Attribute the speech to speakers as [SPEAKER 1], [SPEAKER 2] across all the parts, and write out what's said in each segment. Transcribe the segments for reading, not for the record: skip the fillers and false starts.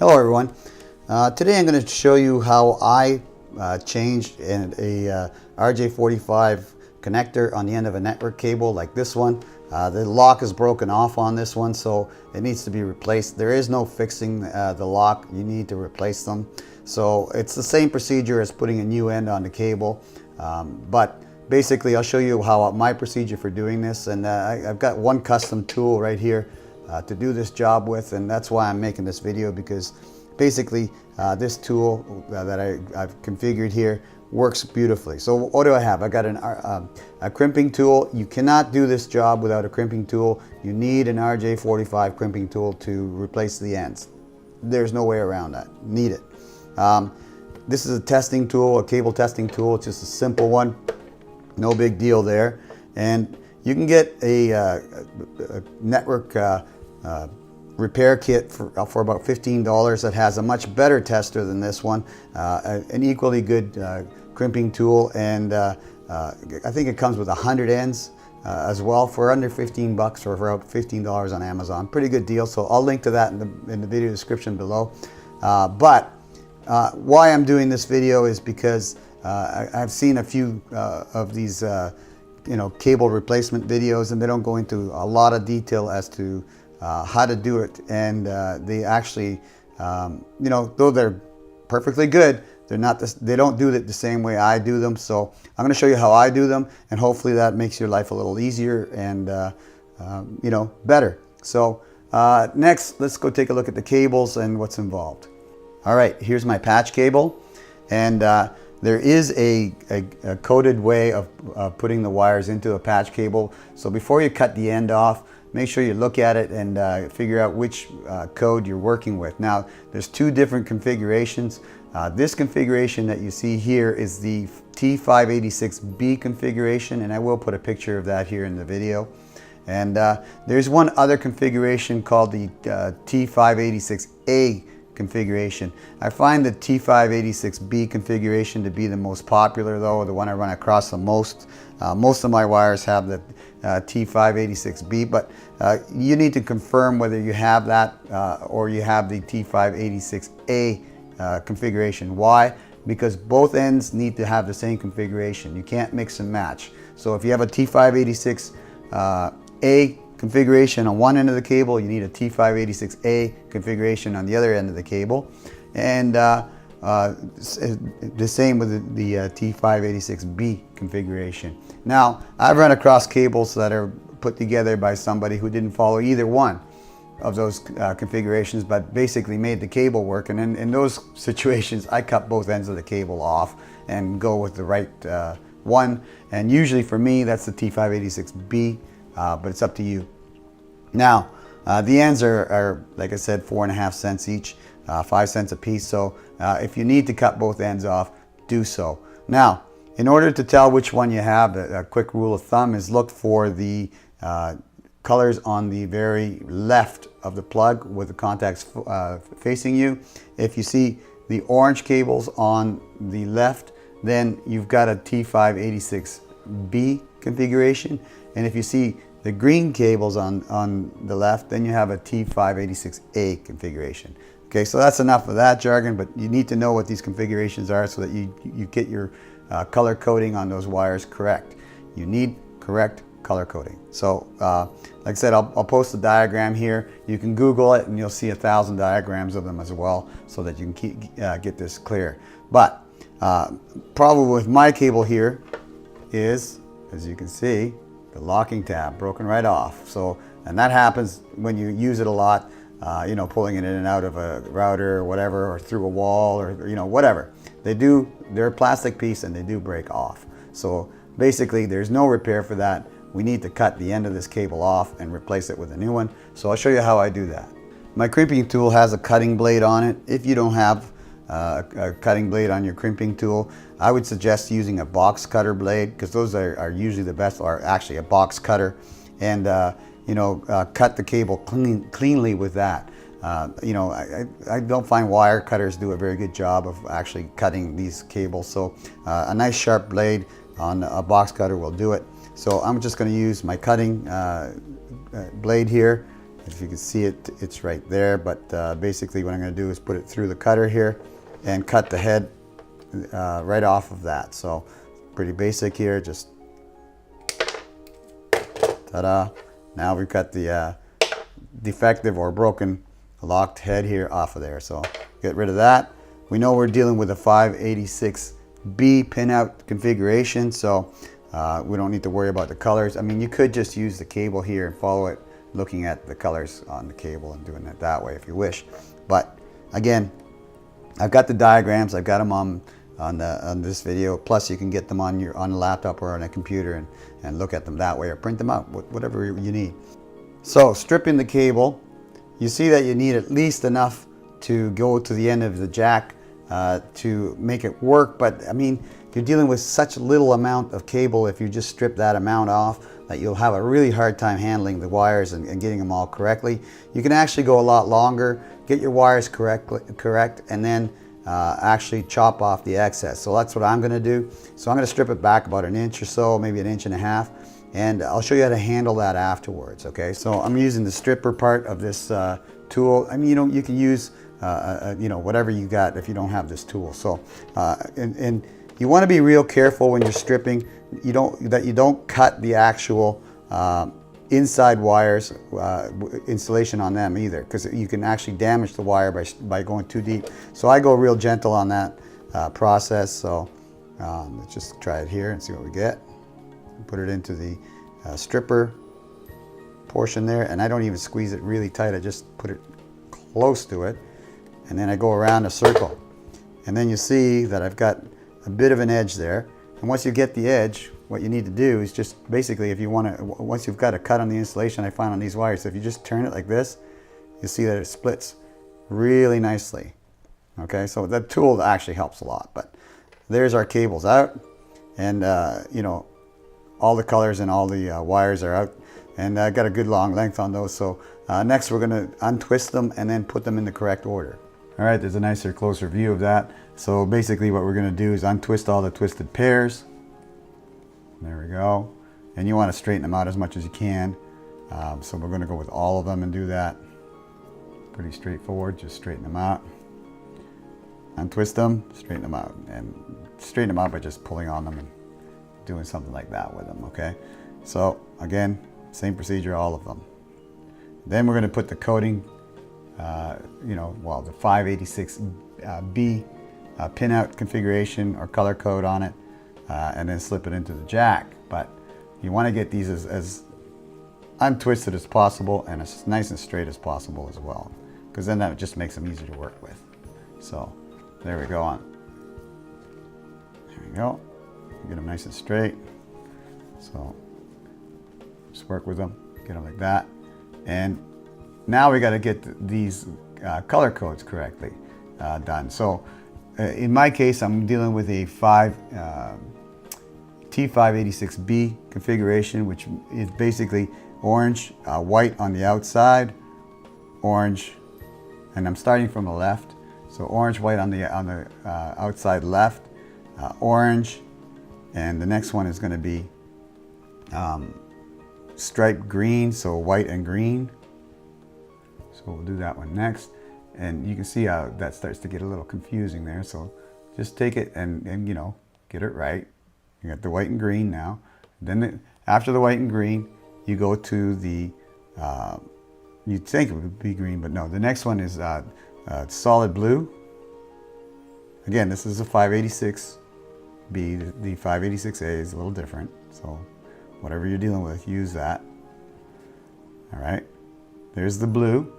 [SPEAKER 1] Hello everyone. Today I'm going to show you how I changed a RJ45 connector on the end of a network cable like this one. The lock is broken off on this one, so it needs to be replaced. There is no fixing the lock. You need to replace them. So it's the same procedure as putting a new end on the cable, but basically I'll show you how my procedure for doing this, and I've got one custom tool right here to do this job with, and that's why I'm making this video, because basically this tool that I've configured here works beautifully. So what do I have? I got a crimping tool. You cannot do this job without a crimping tool. You need an RJ45 crimping tool to replace the ends. There's no way around that. Need it. This is a testing tool, a cable testing tool. It's just a simple one. No big deal there. And you can get a network repair kit for about $15 that has a much better tester than this one, an equally good crimping tool, and I think it comes with 100 ends as well for under 15 bucks, or for about $15 on Amazon. Pretty good deal. So I'll link to that in the video description below. But why I'm doing this video is because I've seen a few of these cable replacement videos, and they don't go into a lot of detail as to how to do it, and they actually, though they're perfectly good, they don't do it the same way I do them. So I'm going to show you how I do them, and hopefully that makes your life a little easier and better. So next, let's go take a look at the cables and what's involved. All right, here's my patch cable, and there is a coded way of putting the wires into a patch cable. So before you cut the end off, make sure you look at it and figure out which code you're working with. Now, there's two different configurations. This configuration that you see here is the T586B configuration, and I will put a picture of that here in the video. And there's one other configuration called the T586A configuration. I find the T586B configuration to be the most popular, though, the one I run across the most. Most of my wires have the T586B, but you need to confirm whether you have that or you have the T586A configuration. Why? Because both ends need to have the same configuration. You can't mix and match. So if you have a T586A configuration on one end of the cable, you need a T586A configuration on the other end of the cable, and the same with the T586B configuration. Now, I've run across cables that are put together by somebody who didn't follow either one of those configurations, but basically made the cable work, and in those situations I cut both ends of the cable off and go with the right one, and usually for me that's the T586B. But it's up to you. Now, the ends are, like I said, 4.5 cents each, 5 cents a piece. So if you need to cut both ends off, do so. Now, in order to tell which one you have, a quick rule of thumb is look for the colors on the very left of the plug with the contacts facing you. If you see the orange cables on the left, then you've got a T586B configuration. And if you see the green cables on the left, then you have a T586A configuration. Okay, so that's enough of that jargon, but you need to know what these configurations are so that you get your color coding on those wires correct. You need correct color coding. So like I said, I'll post a diagram here. You can Google it and you'll see 1,000 diagrams of them as well, so that you can get this clear. But problem with my cable here is, as you can see, the locking tab broken right off. So, and that happens when you use it a lot, pulling it in and out of a router or whatever, or through a wall, or whatever. They're a plastic piece and they do break off. So basically there's no repair for that. We need to cut the end of this cable off and replace it with a new one. So I'll show you how I do that. My crimping tool has a cutting blade on it. If you don't have a cutting blade on your crimping tool, I would suggest using a box cutter blade, because those are usually the best, or actually a box cutter, and cut the cable cleanly with that. I don't find wire cutters do a very good job of actually cutting these cables, so a nice sharp blade on a box cutter will do it. So I'm just going to use my cutting blade here If you can see it, it's right there, but basically what I'm going to do is put it through the cutter here and cut the head right off of that. So pretty basic here, just ta-da. Now we've got the defective or broken locked head here off of there. So get rid of that. We know we're dealing with a 586B pinout configuration, so we don't need to worry about the colors. I mean, you could just use the cable here and follow it looking at the colors on the cable and doing it that way if you wish. But again, I've got the diagrams, I've got them on this video, plus you can get them on a laptop or on a computer and look at them that way, or print them out, whatever you need. So stripping the cable, you see that you need at least enough to go to the end of the jack to make it work, but I mean, you're dealing with such little amount of cable. If you just strip that amount off, that you'll have a really hard time handling the wires and getting them all correctly. You can actually go a lot longer, get your wires correct, and then actually chop off the excess. So that's what I'm going to do. So I'm going to strip it back about 1 inch or so, maybe 1.5 inches, and I'll show you how to handle that afterwards. Okay, so I'm using the stripper part of this tool. I mean, you can use whatever you got if you don't have this tool. So and you want to be real careful when you're stripping. You don't cut the actual inside wires, insulation on them either, because you can actually damage the wire by going too deep. So I go real gentle on that process. So let's just try it here and see what we get. Put it into the stripper portion there, and I don't even squeeze it really tight. I just put it close to it, and then I go around a circle, and then you see that I've got a bit of an edge there. And once you get the edge, what you need to do is just basically, if you want to, once you've got a cut on the insulation, I find on these wires, if you just turn it like this, you see that it splits really nicely. Okay, so that tool actually helps a lot. But there's our cables out, and all the colors and all the wires are out, and I got a good long length on those. So next we're going to untwist them and then put them in the correct order. All right, there's a nicer, closer view of that. So basically what we're going to do is untwist all the twisted pairs. There we go. And you want to straighten them out as much as you can. So we're going to go with all of them and do that. Pretty straightforward, just straighten them out. Untwist them, straighten them out. And straighten them out by just pulling on them and doing something like that with them, okay? So again, same procedure, all of them. Then we're going to put the coating, the 586B pinout configuration or color code on it, and then slip it into the jack. But you want to get these as untwisted as possible and as nice and straight as possible as well, because then that just makes them easier to work with. So there we go on. There we go. Get them nice and straight. So just work with them, get them like that. And now we got to get these color codes correctly done. So in my case, I'm dealing with a T586B configuration, which is basically orange, white on the outside, orange, and I'm starting from the left. So orange, white on the outside left, orange, and the next one is going to be striped green, so white and green. So we'll do that one next. And you can see how that starts to get a little confusing there. So just take it and get it right. You got the white and green now. Then after the white and green, you go to the, you'd think it would be green, but no. The next one is solid blue. Again, this is a 586B. The 586A is a little different. So whatever you're dealing with, use that. All right. There's the blue,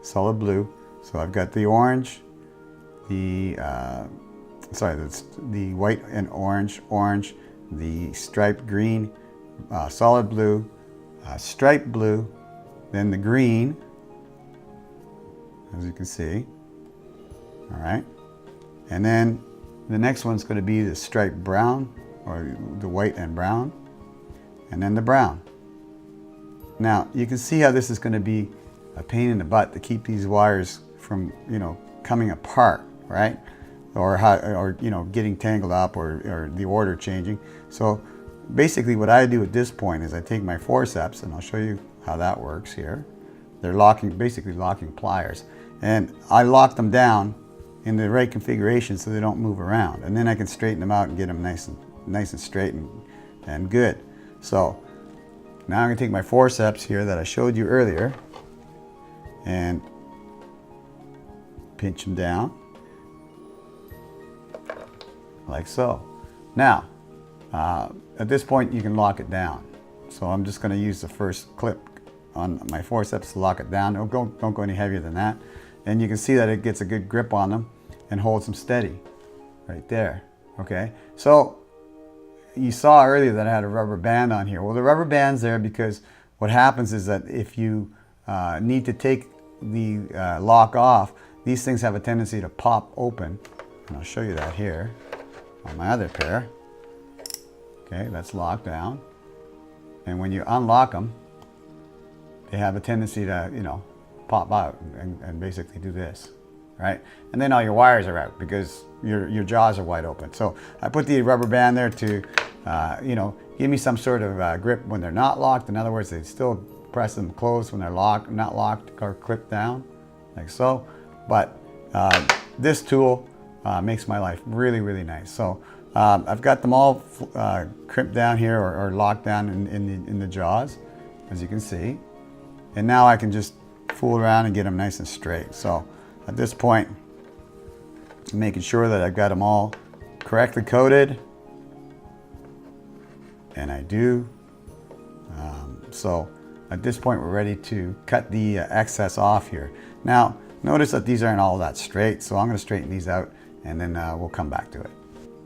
[SPEAKER 1] solid blue. So I've got the orange, the white and orange, the striped green, solid blue, striped blue, then the green, as you can see. All right. And then the next one's going to be the striped brown, or the white and brown, and then the brown. Now you can see how this is going to be a pain in the butt to keep these wires from coming apart, right? Or getting tangled up, or the order changing. So basically what I do at this point is I take my forceps, and I'll show you how that works here. They're basically locking pliers. And I lock them down in the right configuration so they don't move around. And then I can straighten them out and get them nice and straight and good. So now I'm going to take my forceps here that I showed you earlier and pinch them down like so. Now, at this point you can lock it down. So I'm just going to use the first clip on my forceps to lock it down. Don't go any heavier than that. And you can see that it gets a good grip on them and holds them steady right there. Okay, so you saw earlier that I had a rubber band on here. Well, the rubber band's there because what happens is that if you need to take the lock off, these things have a tendency to pop open. And I'll show you that here on my other pair. Okay, that's locked down. And when you unlock them, they have a tendency to, you know, pop out and basically do this, right? And then all your wires are out because your jaws are wide open. So I put the rubber band there to, you know, give me some sort of grip when they're not locked. In other words, they still press them closed when they're locked, not locked or clipped down, like so. But this tool makes my life really, really nice. So I've got them all crimped down here or locked down in the jaws, as you can see. And now I can just fool around and get them nice and straight. So at this point, I'm making sure that I've got them all correctly coated. And I do. So at this point, we're ready to cut the excess off here. Now, notice that these aren't all that straight, so I'm going to straighten these out and then we'll come back to it.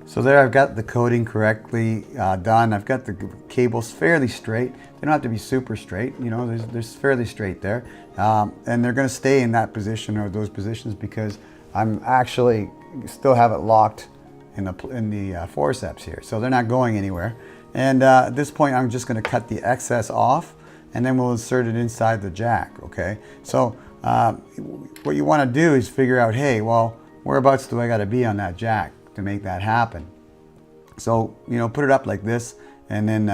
[SPEAKER 1] So there I've got the coating correctly done. I've got the cables fairly straight. They don't have to be super straight, you know, there's fairly straight there. And they're going to stay in that position or those positions because I'm actually still have it locked in the forceps here. So they're not going anywhere. And at this point, I'm just going to cut the excess off and then we'll insert it inside the jack, okay? So what you want to do is figure out, hey, well, whereabouts do I got to be on that jack to make that happen? So, you know, put it up like this and then,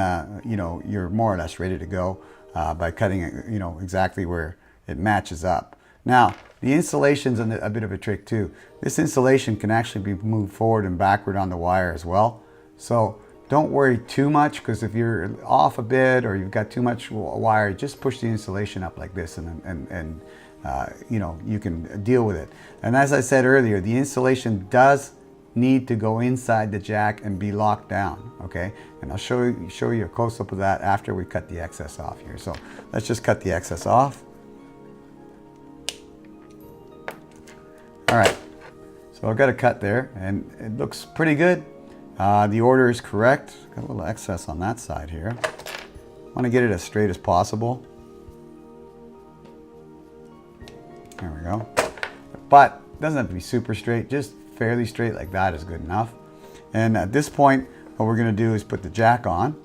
[SPEAKER 1] you know, you're more or less ready to go by cutting it, you know, exactly where it matches up. Now, the installation's a bit of a trick too. This installation can actually be moved forward and backward on the wire as well. So don't worry too much, because if you're off a bit or you've got too much wire, just push the installation up like this and you know, you can deal with it. And as I said earlier, the installation does need to go inside the jack and be locked down, okay? And I'll show you a close-up of that after we cut the excess off here. So let's just cut the excess off. All right, so I've got a cut there and it looks pretty good. The order is correct. Got a little excess on that side here. I want to get it as straight as possible. There we go. But it doesn't have to be super straight, just fairly straight like that is good enough. And at this point, what we're going to do is put the jack on.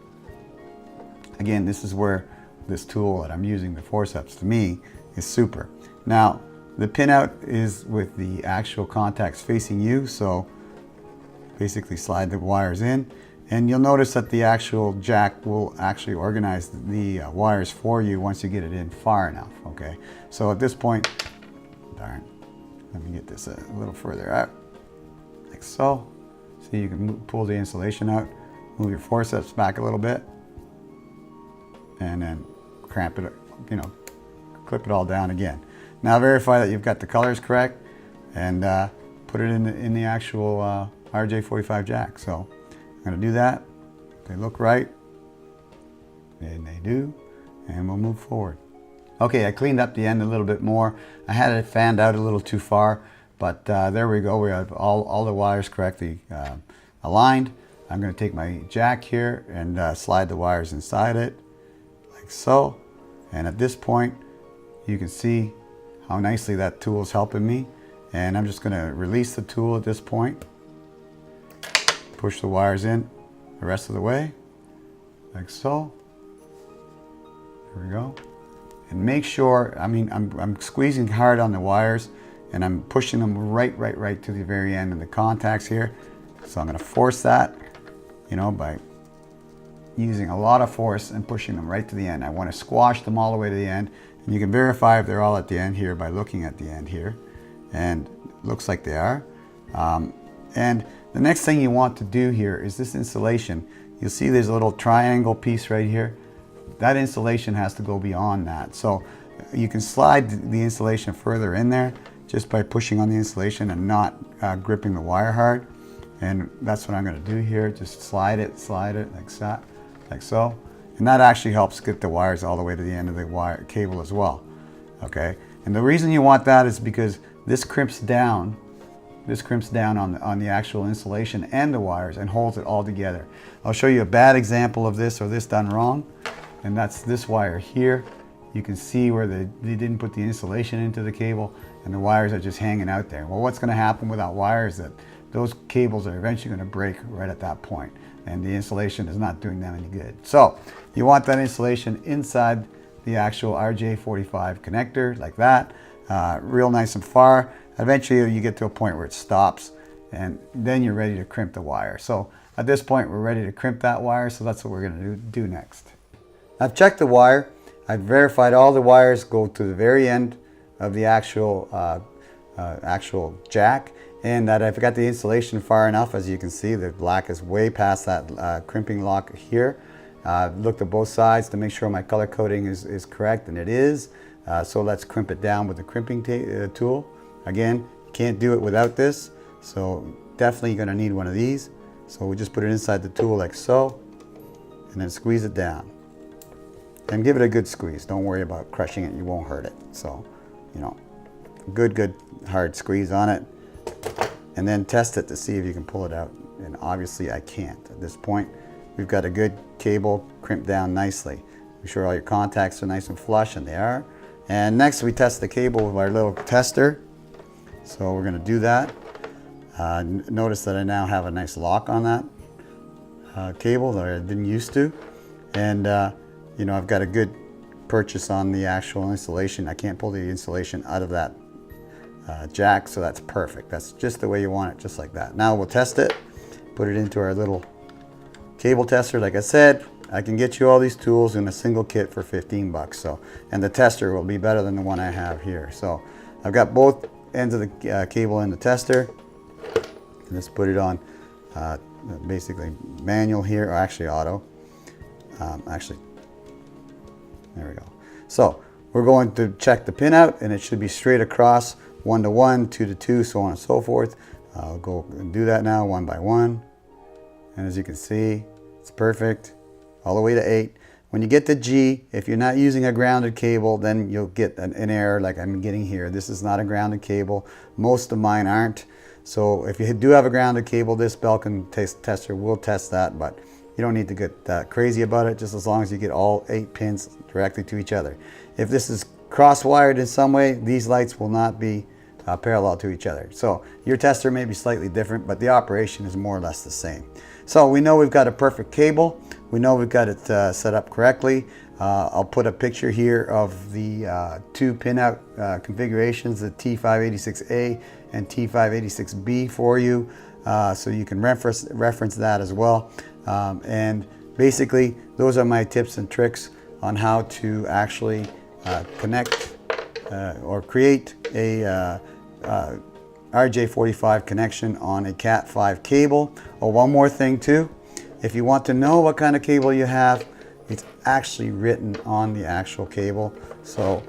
[SPEAKER 1] Again, this is where this tool that I'm using, the forceps, to me is super. Now, the pinout is with the actual contacts facing you, so basically slide the wires in. And you'll notice that the actual jack will actually organize the wires for you once you get it in far enough, okay? So at this point, darn, let me get this a little further out, like so. See, you can pull the insulation out, move your forceps back a little bit, and then cramp it, you know, clip it all down again. Now verify that you've got the colors correct and put it in the actual RJ45 jack. So I'm going to do that. They look right, and they do, and we'll move forward. Okay, I cleaned up the end a little bit more. I had it fanned out a little too far, but there we go. We have all the wires correctly aligned. I'm going to take my jack here and slide the wires inside it, like so. And at this point, you can see how nicely that tool is helping me. And I'm just going to release the tool at this point. Push the wires in the rest of the way, like so. There we go. And make sure, I mean, I'm squeezing hard on the wires and I'm pushing them right to the very end of the contacts here. So I'm going to force that, you know, by using a lot of force and pushing them right to the end. I want to squash them all the way to the end And you can verify if they're all at the end here by looking at the end here. And it looks like they are. And the next thing you want to do here is this insulation. You'll see there's a little triangle piece right here. That insulation has to go beyond that. So you can slide the insulation further in there just by pushing on the insulation and not gripping the wire hard. And that's what I'm going to do here. Just slide it like that, like so. And that actually helps get the wires all the way to the end of the wire cable as well. Okay. And the reason you want that is because this crimps down. This crimps down on the actual insulation and the wires and holds it all together. I'll show you a bad example of this or this done wrong. And that's this wire here. You can see where they didn't put the insulation into the cable and the wires are just hanging out there. Well, what's going to happen with that wire is that those cables are eventually going to break right at that point, and the insulation is not doing them any good. So you want that insulation inside the actual RJ45 connector like that, real nice and far. Eventually you get to a point where it stops, and then you're ready to crimp the wire. So at this point we're ready to crimp that wire, so that's what we're going to do next. I've checked the wire. I've verified all the wires go to the very end of the actual jack, and that I've got the insulation far enough. As you can see, the black is way past that crimping lock here. Looked at both sides to make sure my color coding is correct, and it is. So let's crimp it down with the crimping tool. Again, you can't do it without this, so definitely you're going to need one of these. So we just put it inside the tool like so, and then squeeze it down. And give it a good squeeze. Don't worry about crushing it, you won't hurt it. So, you know, good hard squeeze on it. And then test it to see if you can pull it out. And obviously I can't. At this point, we've got a good cable crimped down nicely. Make sure all your contacts are nice and flush, and they are. And next we test the cable with our little tester. So we're gonna do that. Notice that I now have a nice lock on that cable that I didn't used to. And you know, I've got a good purchase on the actual insulation. I can't pull the insulation out of that jack, so that's perfect. That's just the way you want it, just like that. Now we'll test it, put it into our little cable tester. Like I said, I can get you all these tools in a single kit for 15 bucks. So, and the tester will be better than the one I have here. So I've got both ends of the cable in the tester. Let's put it on basically manual here, or actually auto. There we go. So we're going to check the pin out, and it should be straight across, 1 to 1, 2 to 2, so on and so forth. I'll go and do that now, 1 by 1. And as you can see, it's perfect, all the way to 8. When you get to G, if you're not using a grounded cable, then you'll get an error like I'm getting here. This is not a grounded cable. Most of mine aren't. So if you do have a grounded cable, this Belkin tester will test that, but you don't need to get crazy about it, just as long as you get all 8 pins directly to each other. If this is cross-wired in some way, these lights will not be parallel to each other. So your tester may be slightly different, but the operation is more or less the same. So we know we've got a perfect cable. We know we've got it set up correctly. I'll put a picture here of the 2 pin-out configurations, the T586A and T586B for you, so you can reference that as well. And basically, those are my tips and tricks on how to actually connect or create a RJ45 connection on a CAT5 cable. Oh, one more thing too. If you want to know what kind of cable you have, it's actually written on the actual cable. So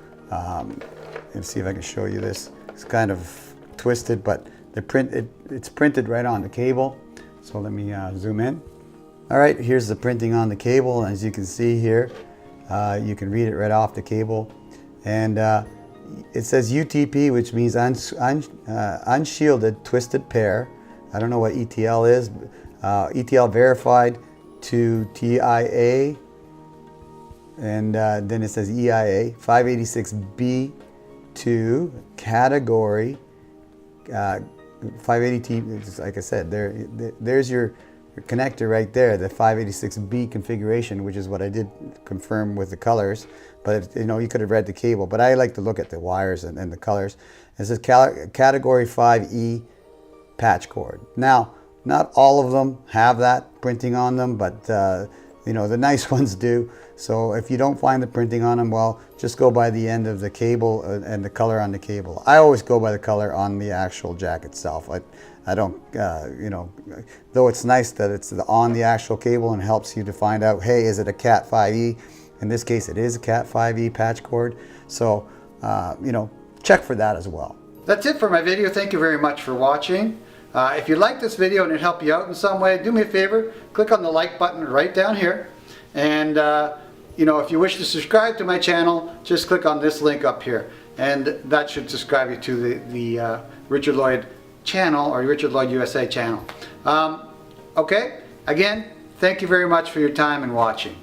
[SPEAKER 1] let's see if I can show you this. It's kind of twisted, but it's printed right on the cable. So let me zoom in. All right, here's the printing on the cable. As you can see here, you can read it right off the cable. And it says UTP, which means unshielded twisted pair. I don't know what ETL is. ETL verified to TIA. And then it says EIA. 586B to category 580T. Like I said, there's your connector right there, the 586B configuration, which is what I did confirm with the colors. But you know, you could have read the cable, but I like to look at the wires and the colors. It says category 5E patch cord. Now, not all of them have that printing on them, but you know, the nice ones do. So if you don't find the printing on them, well, just go by the end of the cable and the color on the cable. I always go by the color on the actual jack itself. I don't, you know, though it's nice that it's on the actual cable and helps you to find out, hey, is it a CAT5E? In this case, it is a CAT5E patch cord. So, you know, check for that as well. That's it for my video. Thank you very much for watching. If you like this video and it helped you out in some way, do me a favor, click on the like button right down here. And, you know, if you wish to subscribe to my channel, just click on this link up here. And that should subscribe you to the Richard Lloyd channel, or Richard Lloyd USA channel. Okay, again, thank you very much for your time and watching.